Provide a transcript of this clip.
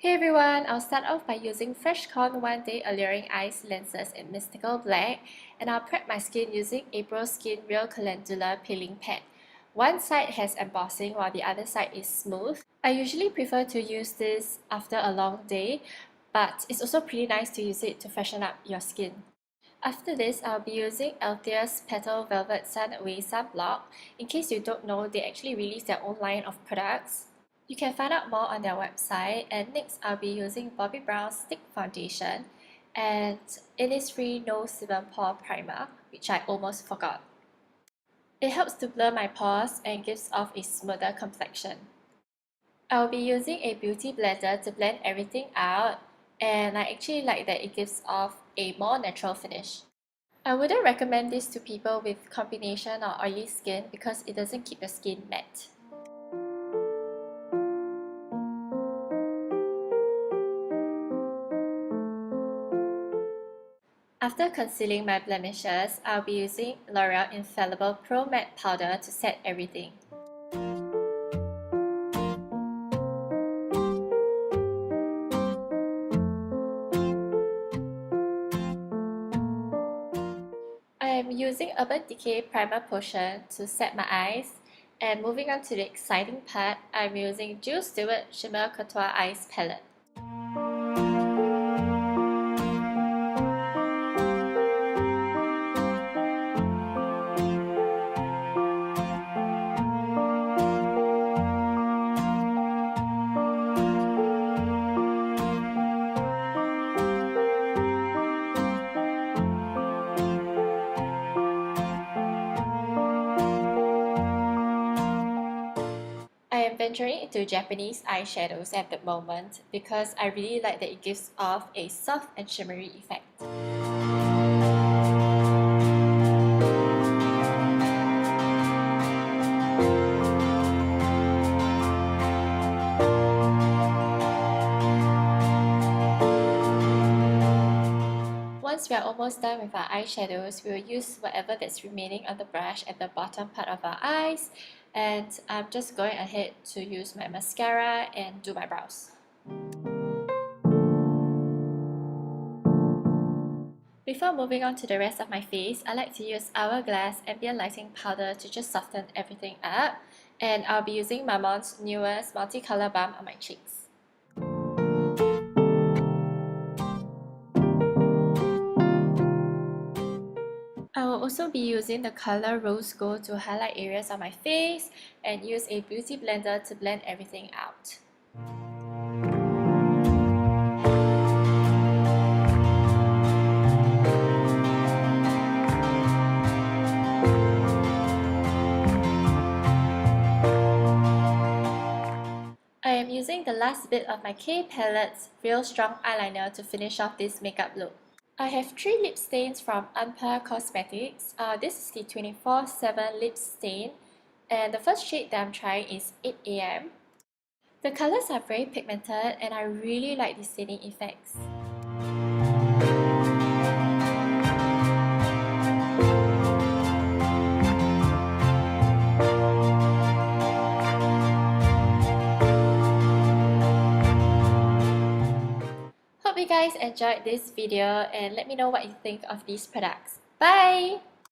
Hey everyone, I'll start off by using Freshkon One Day Alluring Eyes Lenses in Mystical Black, and I'll prep my skin using April Skin Real Calendula Peeling Pad. One side has embossing while the other side is smooth. I usually prefer to use this after a long day, but it's also pretty nice to use it to freshen up your skin. After this, I'll be using Althea's Petal Velvet Sunaway Sunblock. In case you don't know, they actually release their own line of products. You can find out more on their website. And next, I'll be using Bobbi Brown's Stick Foundation and Innisfree No Sebum Pore Primer, which I almost forgot. It helps to blur my pores and gives off a smoother complexion. I'll be using a beauty blender to blend everything out, and I actually like that it gives off a more natural finish. I wouldn't recommend this to people with combination or oily skin because it doesn't keep your skin matte. After concealing my blemishes, I'll be using L'Oreal Infallible Pro Matte Powder to set everything. I am using Urban Decay Primer Potion to set my eyes, and moving on to the exciting part, I'm using Stuart Shimmer Couture Eyes Palette. I am venturing into Japanese eyeshadows at the moment because I really like that it gives off a soft and shimmery effect. Once we are almost done with our eyeshadows, we will use whatever that's remaining on the brush at the bottom part of our eyes, and I'm just going ahead to use my mascara and do my brows. Before moving on to the rest of my face, I like to use Hourglass Ambient Lighting Powder to just soften everything up, and I'll be using Mamonde's newest multicolor balm on my cheeks. I will also be using the color Rose Gold to highlight areas on my face and use a beauty blender to blend everything out. I am using the last bit of my K Palette's Real Strong Eyeliner to finish off this makeup look. I have 3 lip stains from Unpa Cosmetics. This is the 24/7 lip stain, and the first shade that I'm trying is 8 AM. The colours are very pigmented and I really like the staining effects. Hope you guys enjoyed this video and let me know what you think of these products. Bye!